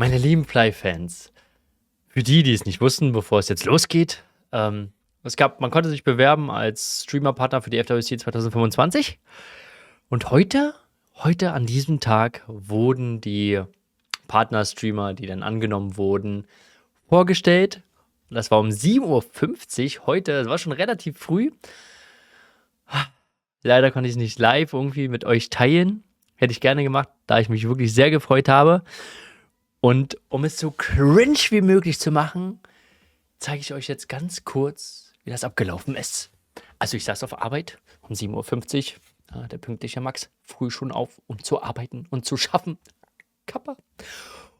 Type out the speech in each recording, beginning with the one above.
Meine lieben Fly-Fans, für die, die es nicht wussten, bevor es jetzt losgeht, man konnte sich bewerben als Streamer-Partner für die FWC 2025. Und heute an diesem Tag wurden die Partner-Streamer, die dann angenommen wurden, vorgestellt. Und das war um 7:50 Uhr heute, das war schon relativ früh. Leider konnte ich es nicht live irgendwie mit euch teilen. Hätte ich gerne gemacht, da ich mich wirklich sehr gefreut habe. Und um es so cringe wie möglich zu machen, zeige ich euch jetzt ganz kurz, wie das abgelaufen ist. Also ich saß auf Arbeit um 7:50 Uhr, der pünktliche Max, früh schon auf, um zu arbeiten und zu schaffen. Kappa.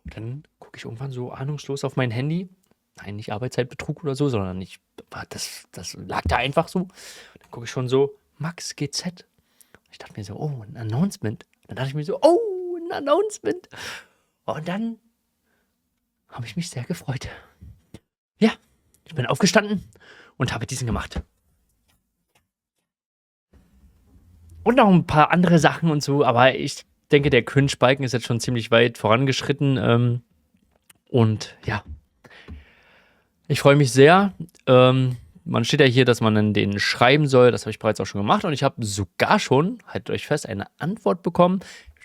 Und dann gucke ich irgendwann so ahnungslos auf mein Handy. Nein, nicht Arbeitszeitbetrug oder so, sondern das lag da einfach so. Dann gucke ich schon so, Max GZ. Ich dachte mir so, oh, ein Announcement. Dann dachte ich mir so, oh, ein Announcement. Und dann habe ich mich sehr gefreut. Ja, ich bin aufgestanden und habe diesen gemacht. Und noch ein paar andere Sachen und so, aber ich denke, der Cringe-Balken ist jetzt schon ziemlich weit vorangeschritten. Und ja, ich freue mich sehr. Man steht ja hier, dass man dann den schreiben soll. Das habe ich bereits auch schon gemacht. Und ich habe sogar schon, haltet euch fest, eine Antwort bekommen.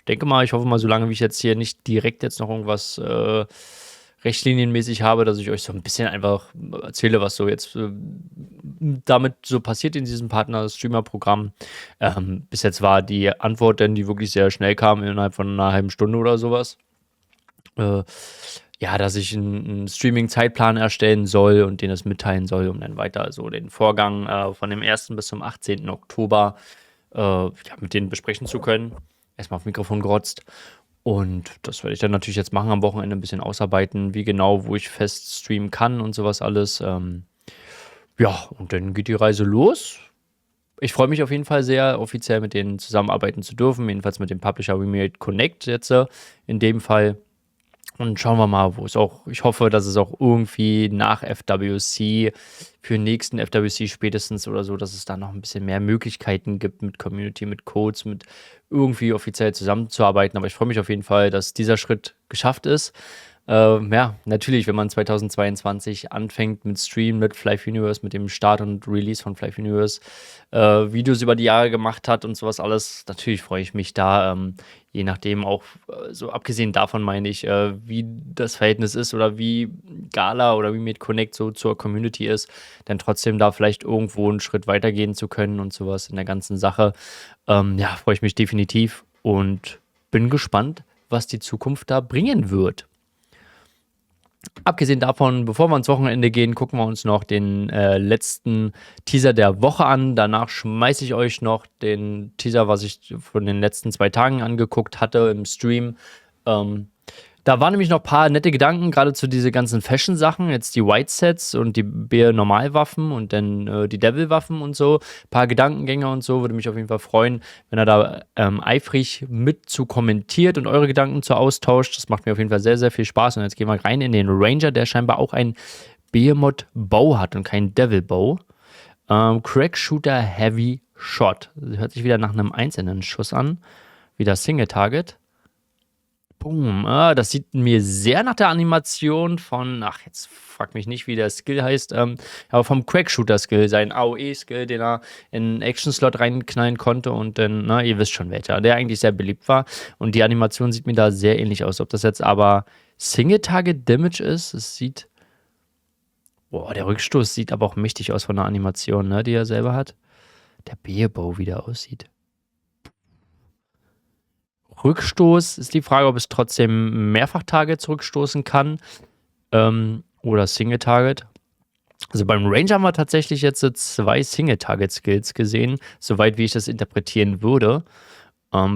Ich hoffe mal, solange wie ich jetzt hier nicht direkt jetzt noch irgendwas rechtslinienmäßig habe, dass ich euch so ein bisschen einfach erzähle, was so jetzt damit so passiert in diesem Partner-Streamer-Programm. Bis jetzt war die Antwort dann, die wirklich sehr schnell kam, innerhalb von einer halben Stunde oder sowas. Ja, dass ich einen Streaming-Zeitplan erstellen soll und den es mitteilen soll, um dann weiter so den Vorgang von dem 1. bis zum 18. Oktober mit denen besprechen zu können. Erstmal auf Mikrofon gerotzt. Und das werde ich dann natürlich jetzt machen, am Wochenende ein bisschen ausarbeiten, wie genau, wo ich fest streamen kann und sowas alles. Ja, und dann geht die Reise los. Ich freue mich auf jeden Fall sehr, offiziell mit denen zusammenarbeiten zu dürfen, jedenfalls mit dem Publisher We Made Connect jetzt in dem Fall. Und schauen wir mal, ich hoffe, dass es auch irgendwie nach FWC, für den nächsten FWC spätestens oder so, dass es da noch ein bisschen mehr Möglichkeiten gibt mit Community, mit Codes, mit irgendwie offiziell zusammenzuarbeiten. Aber ich freue mich auf jeden Fall, dass dieser Schritt geschafft ist. Ja, natürlich, wenn man 2022 anfängt mit Stream, mit Fly-Universe, mit dem Start und Release von Fly-Universe, Videos über die Jahre gemacht hat und sowas alles, natürlich freue ich mich da, je nachdem auch, so abgesehen davon meine ich, wie das Verhältnis ist oder wie Gala oder wie Made Connect so zur Community ist, dann trotzdem da vielleicht irgendwo einen Schritt weitergehen zu können und sowas in der ganzen Sache. Ja, freue ich mich definitiv und bin gespannt, was die Zukunft da bringen wird. Abgesehen davon, bevor wir ans Wochenende gehen, gucken wir uns noch den letzten Teaser der Woche an. Danach schmeiße ich euch noch den Teaser, was ich von den letzten 2 Tagen angeguckt hatte im Stream. Da waren nämlich noch ein paar nette Gedanken, gerade zu diese ganzen Fashion-Sachen. Jetzt die White-Sets und die B-Normalwaffen und dann die Devil-Waffen und so. Ein paar Gedankengänge und so. Würde mich auf jeden Fall freuen, wenn ihr da eifrig mit zu kommentiert und eure Gedanken zu austauscht. Das macht mir auf jeden Fall sehr, sehr viel Spaß. Und jetzt gehen wir rein in den Ranger, der scheinbar auch ein Behemoth-Bow hat und kein Devil-Bow. Crack Shooter Heavy Shot. Hört sich wieder nach einem einzelnen Schuss an. Wieder Single-Target. Boom. Das sieht mir sehr nach der Animation von, jetzt frag mich nicht, wie der Skill heißt, aber vom Crack-Shooter-Skill, sein AOE-Skill, den er in einen Action-Slot reinknallen konnte und dann, ihr wisst schon welcher, der eigentlich sehr beliebt war. Und die Animation sieht mir da sehr ähnlich aus. Ob das jetzt aber Single-Target-Damage ist, der Rückstoß sieht aber auch mächtig aus von der Animation, ne, die er selber hat. Der Beerbow, wie der aussieht. Rückstoß ist die Frage, ob es trotzdem Mehrfach-Targets rückstoßen kann oder Single-Target. Also beim Ranger haben wir tatsächlich jetzt 2 Single-Target-Skills gesehen, soweit wie ich das interpretieren würde.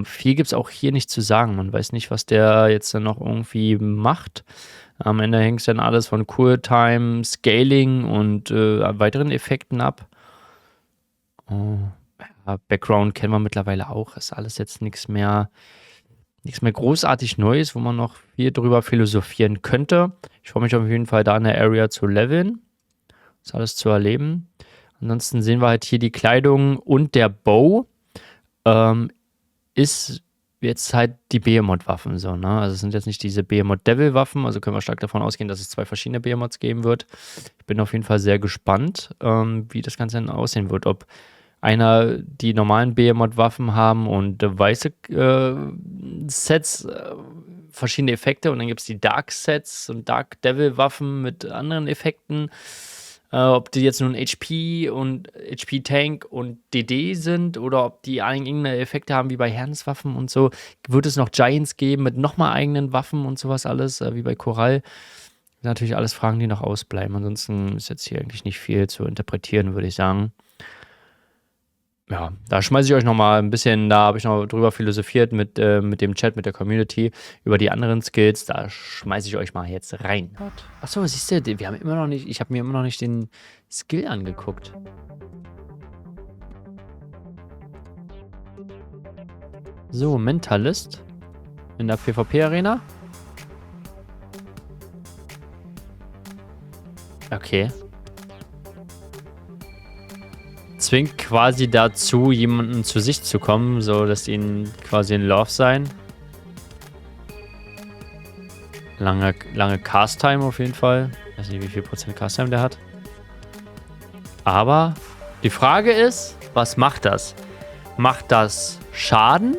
Viel gibt es auch hier nicht zu sagen. Man weiß nicht, was der jetzt dann noch irgendwie macht. Am Ende hängt es dann alles von Cooltime, Scaling und weiteren Effekten ab. Background kennen wir mittlerweile auch. Ist alles jetzt nichts mehr großartig Neues, wo man noch viel drüber philosophieren könnte. Ich freue mich auf jeden Fall, da in der Area zu leveln. Das alles zu erleben. Ansonsten sehen wir halt hier die Kleidung und der Bow ist jetzt halt die Behemoth-Waffen so, ne? Also es sind jetzt nicht diese Behemoth-Devil-Waffen, also können wir stark davon ausgehen, dass es 2 verschiedene Behemoths geben wird. Ich bin auf jeden Fall sehr gespannt, wie das Ganze dann aussehen wird. Ob einer die normalen Behemoth-Waffen haben und weiße Sets, verschiedene Effekte und dann gibt es die Dark-Sets und Dark Devil-Waffen mit anderen Effekten. Ob die jetzt nun HP und HP-Tank und DD sind oder ob die eigene Effekte haben wie bei Herrenswaffen und so. Wird es noch Giants geben mit nochmal eigenen Waffen und sowas alles, wie bei Korall? Das sind natürlich alles Fragen, die noch ausbleiben. Ansonsten ist jetzt hier eigentlich nicht viel zu interpretieren, würde ich sagen. Ja, da schmeiße ich euch nochmal ein bisschen, da habe ich noch drüber philosophiert mit dem Chat, mit der Community, über die anderen Skills. Da schmeiße ich euch mal jetzt rein. Achso, siehst du, wir haben immer noch nicht, ich habe mir immer noch nicht den Skill angeguckt. So, Mentalist in der PvP-Arena. Okay. Zwingt quasi dazu, jemanden zu sich zu kommen, so dass ihnen quasi in Love sein. Lange Cast-Time auf jeden Fall. Ich weiß nicht, wie viel Prozent Cast-Time der hat. Aber die Frage ist, was macht das? Macht das Schaden?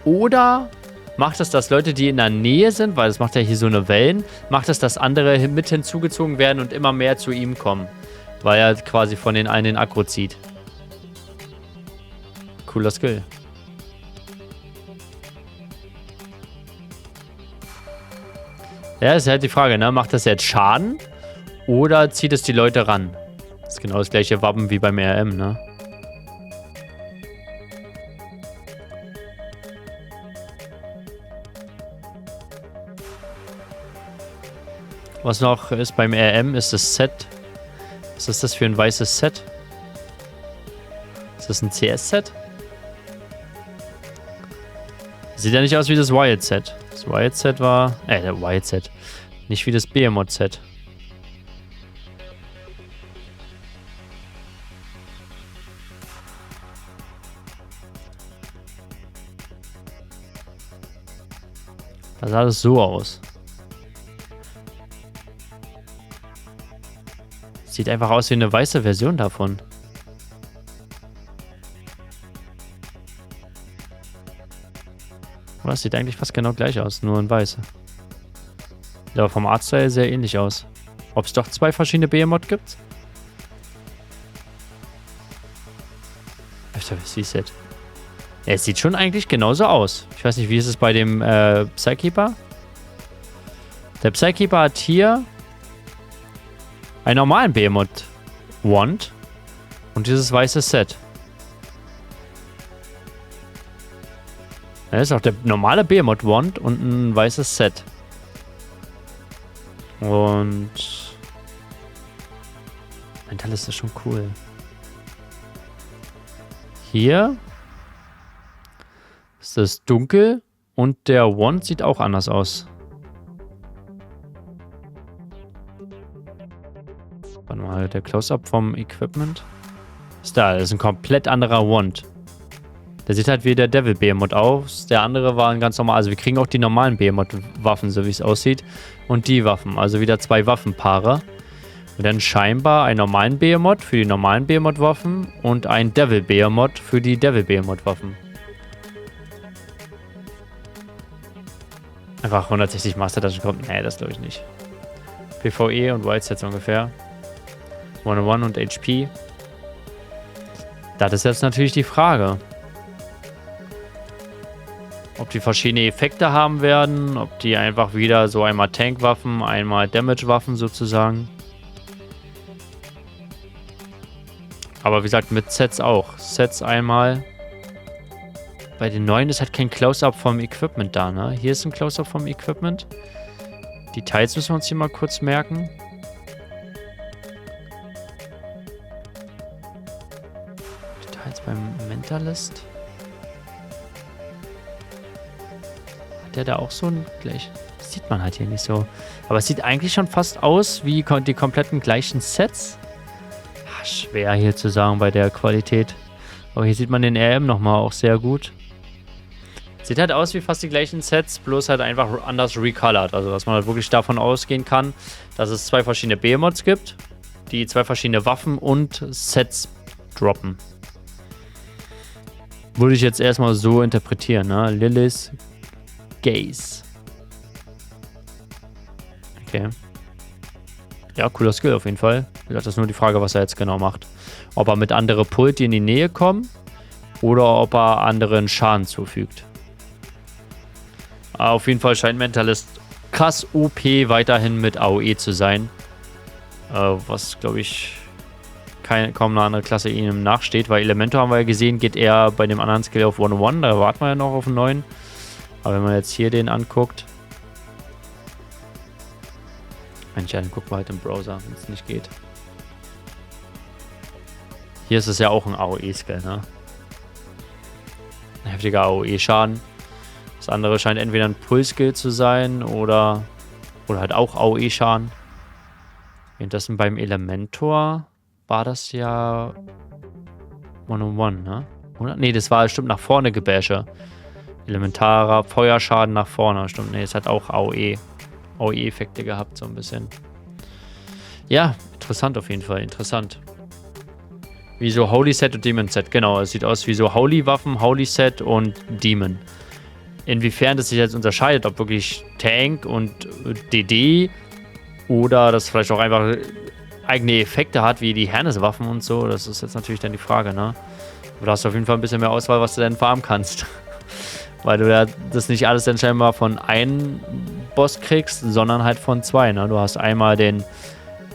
Oder macht es, dass Leute, die in der Nähe sind, weil das macht ja hier so eine Wellen, macht es, dass andere mit hinzugezogen werden und immer mehr zu ihm kommen? Weil er quasi von den einen den Aggro zieht. Cooler Skill. Ja, ist halt die Frage, ne? Macht das jetzt Schaden? Oder zieht es die Leute ran? Das ist genau das gleiche Wappen wie beim RM, ne? Was noch ist beim RM, ist das Set. Was ist das für ein weißes Set? Ist das ein CS-Set? Sieht ja nicht aus wie das Wild-Set. Das Wild-Set war... der Wild-Set. Nicht wie das Behemoth-Set. Da sah das so aus. Sieht einfach aus wie eine weiße Version davon. Das sieht eigentlich fast genau gleich aus, nur in weiß. Sieht aber vom Artstyle sehr ähnlich aus. Ob es doch 2 verschiedene Behemoth gibt? Alter, wie ist das? Ja, es sieht schon eigentlich genauso aus. Ich weiß nicht, wie ist es bei dem Psykeeper? Der Psykeeper hat hier einen normalen Behemoth Wand und dieses weiße Set. Das ist auch der normale Behemoth Wand und ein weißes Set. Und Mentalist ist schon cool. Hier ist es dunkel und der Wand sieht auch anders aus. Warte mal, der Close-Up vom Equipment. Ist da, das ist ein komplett anderer Wand. Der sieht halt wie der Devil Behemoth aus. Der andere war ein ganz normal. Also wir kriegen auch die normalen Behemoth-Waffen, so wie es aussieht. Und die Waffen. Also wieder 2 Waffenpaare. Und dann scheinbar einen normalen Behemoth für die normalen Behemoth-Waffen und ein Devil Behemoth für die Devil Behemoth-Waffen. Einfach 160 Master Dungeon kommt. Nee, das glaube ich nicht. PvE und Wild Sets ungefähr. 101 und HP. Das ist jetzt natürlich die Frage. Ob die verschiedene Effekte haben werden, ob die einfach wieder so einmal Tankwaffen, einmal Damage-Waffen sozusagen. Aber wie gesagt, mit Sets auch. Sets einmal. Bei den neuen ist halt kein Close-Up vom Equipment da, ne? Hier ist ein Close-Up vom Equipment. Details müssen wir uns hier mal kurz merken. Details beim Mentalist. Der da auch so ein gleich. Das sieht man halt hier nicht so. Aber es sieht eigentlich schon fast aus wie die kompletten gleichen Sets. Schwer hier zu sagen bei der Qualität. Aber hier sieht man den RM nochmal auch sehr gut. Sieht halt aus wie fast die gleichen Sets, bloß halt einfach anders recolored. Also, dass man halt wirklich davon ausgehen kann, dass es 2 verschiedene Behemoths gibt, die 2 verschiedene Waffen und Sets droppen. Würde ich jetzt erstmal so interpretieren, ne? Lilith Gaze. Okay. Ja, cooler Skill auf jeden Fall. Wie gesagt, das ist nur die Frage, was er jetzt genau macht. Ob er mit anderen pullt, die in die Nähe kommen, oder ob er anderen Schaden zufügt. Aber auf jeden Fall scheint Mentalist krass OP weiterhin mit AOE zu sein. Was, glaube ich, kaum eine andere Klasse ihm nachsteht, weil Elementor haben wir ja gesehen, geht eher bei dem anderen Skill auf 101, da warten wir ja noch auf einen neuen. Aber wenn man jetzt hier den anguckt, Mensch, dann gucken wir halt im Browser, wenn es nicht geht. Hier ist es ja auch ein AOE-Skill, ne? Ein heftiger AOE-Schaden. Das andere scheint entweder ein Pull-Skill zu sein oder halt auch AOE-Schaden. Währenddessen beim Elementor war das ja 101, ne? Oder? Ne, das war stimmt nach vorne Gebäsche. Elementarer Feuerschaden nach vorne, stimmt. Ne, es hat auch AOE-Effekte gehabt, so ein bisschen. Ja, interessant auf jeden Fall, interessant. Wie so Holy Set und Demon Set, genau. Es sieht aus wie so Holy Waffen, Holy Set und Demon. Inwiefern das sich jetzt unterscheidet, ob wirklich Tank und DD oder das vielleicht auch einfach eigene Effekte hat, wie die Hernes-Waffen und so, das ist jetzt natürlich dann die Frage, ne? Aber da hast du auf jeden Fall ein bisschen mehr Auswahl, was du denn farmen kannst. Weil du ja das nicht alles dann scheinbar von einem Boss kriegst, sondern halt von 2, ne? Du hast einmal den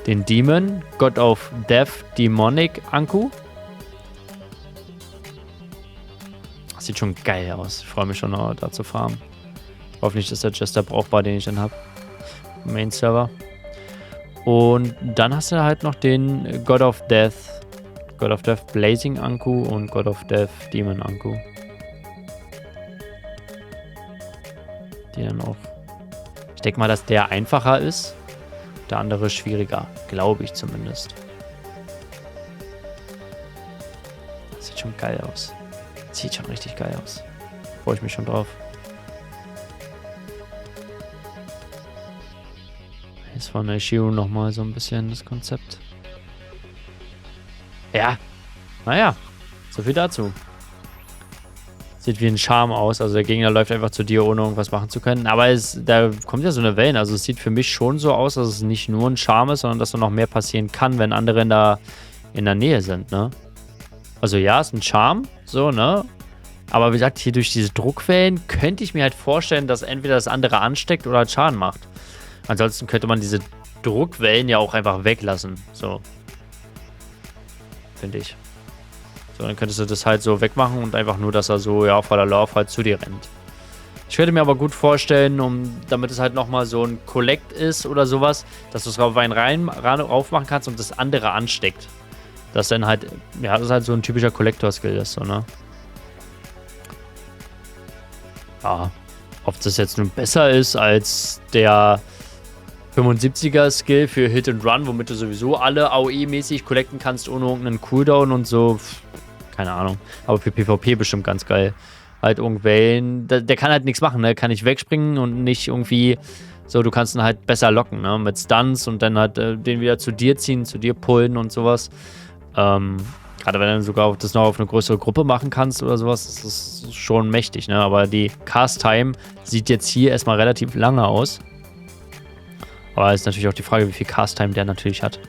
Demon, God of Death, Demonic Anku. Das sieht schon geil aus. Ich freue mich schon, da zu farmen. Hoffentlich ist der Jester brauchbar, den ich dann habe. Main Server. Und dann hast du halt noch den God of Death Blazing Anku und God of Death Demon Anku. Die dann auch. Ich denke mal, dass der einfacher ist. Der andere schwieriger. Glaube ich zumindest. Das sieht schon geil aus. Sieht schon richtig geil aus. Freue ich mich schon drauf. Jetzt von der Shiro nochmal so ein bisschen das Konzept. Ja. Naja. So viel dazu. Sieht wie ein Charme aus. Also der Gegner läuft einfach zu dir, ohne irgendwas machen zu können. Aber da kommt ja so eine Wellen. Also es sieht für mich schon so aus, dass es nicht nur ein Charme ist, sondern dass da noch mehr passieren kann, wenn andere in der Nähe sind, ne? Also ja, ist ein Charme, so, ne? Aber wie gesagt, hier durch diese Druckwellen könnte ich mir halt vorstellen, dass entweder das andere ansteckt oder halt Schaden macht. Ansonsten könnte man diese Druckwellen ja auch einfach weglassen, so. Finde ich. So, dann könntest du das halt so wegmachen und einfach nur, dass er so, ja, voller Lauf halt zu dir rennt. Ich könnte mir aber gut vorstellen, damit es halt nochmal so ein Collect ist oder sowas, dass du es auf einen rauf machen kannst und das andere ansteckt. Das dann halt, ja, das ist halt so ein typischer Collector-Skill ist, so, ne? Ja, ob das jetzt nun besser ist als der 75er-Skill für Hit and Run, womit du sowieso alle AOE-mäßig collecten kannst, ohne irgendeinen Cooldown und so, keine Ahnung. Aber für PvP bestimmt ganz geil. Halt irgendwelchen, der kann halt nichts machen, ne? Kann nicht wegspringen und nicht irgendwie so, du kannst ihn halt besser locken, ne? Mit Stunts und dann halt den wieder zu dir ziehen, zu dir pullen und sowas. Gerade wenn du sogar das noch auf eine größere Gruppe machen kannst oder sowas, das ist schon mächtig, ne? Aber die Cast-Time sieht jetzt hier erstmal relativ lange aus. Aber ist natürlich auch die Frage, wie viel Cast-Time der natürlich hat.